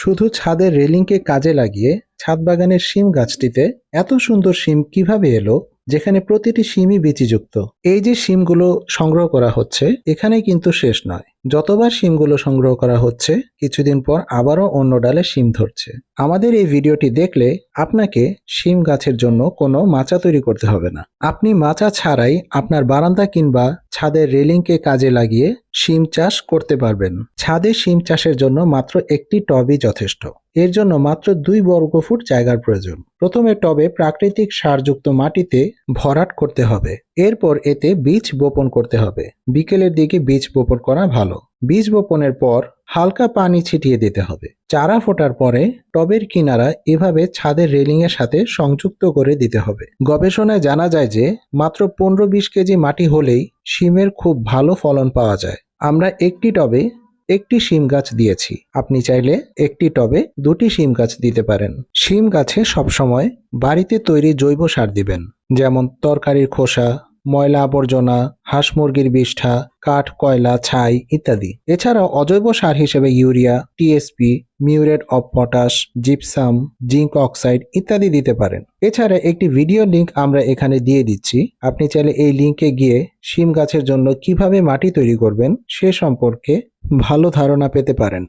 শুধু ছাদের রেলিংকে কাজে লাগিয়ে ছাদ বাগানের শিম গাছটিতে এত সুন্দর শিম কিভাবে এলো, যেখানে প্রতিটি শিমই বিচিযুক্ত? এই যে শিমগুলো সংগ্রহ করা হচ্ছে, এখানে কিন্তু শেষ নয়। যতবার শিমগুলো সংগ্রহ করা হচ্ছে, কিছুদিন পর আবারও অন্য ডালে শিম ধরছে। আমাদের এই ভিডিওটি দেখলে আপনাকে শিম গাছের জন্য কোনো মাচা তৈরি করতে হবে না। আপনি মাচা ছাড়াই আপনার বারান্দা কিংবা ছাদের রেলিংকে কাজে লাগিয়ে শিম চাষ করতে পারবেন। ছাদে শিম চাষের জন্য মাত্র একটি টবই যথেষ্ট। এর জন্য মাত্র 2 বর্গফুট জায়গার প্রয়োজন। প্রথমে টবে প্রাকৃতিক সারযুক্ত মাটিতে ভরাট করতে হবে। এরপর এতে বীজ বপন করতে হবে। বিকেলের দিকে বীজ বপন করা ভালো। বীজ বপনের পর হালকা পানি ছিটিয়ে দিতে হবে। চারা ফোটার পরে টবের কিনারা এভাবে ছাদের রেলিং এর সাথে সংযুক্ত করে দিতে হবে। গবেষণায় জানা যায় যে মাত্র 15-20 কেজি মাটি হলেই শিমের খুব ভালো ফলন পাওয়া যায়। আমরা একটি টবে একটি শিম গাছ দিয়েছি। আপনি চাইলে একটি টবে 2টি শিম গাছ দিতে পারেন। শিম গাছে সবসময় বাড়িতে তৈরি জৈব সার দিবেন, যেমন তরকারির খোসা, ময়লা আবর্জনা, হাঁস মুরগির বিষ্ঠা, কাঠ, কয়লা, ছাই ইত্যাদি। এছাড়াও অজৈব সার হিসেবে urea, TSP, muriate of potash, gypsum, zinc oxide ইত্যাদি দিতে পারেন। এছাড়া একটি ভিডিও লিংক আমরা এখানে দিয়ে দিচ্ছি। আপনি চাইলে এই লিংকে গিয়ে শিম গাছের জন্য কিভাবে মাটি তৈরি করবেন সে সম্পর্কে ভালো ধারণা পেতে পারেন।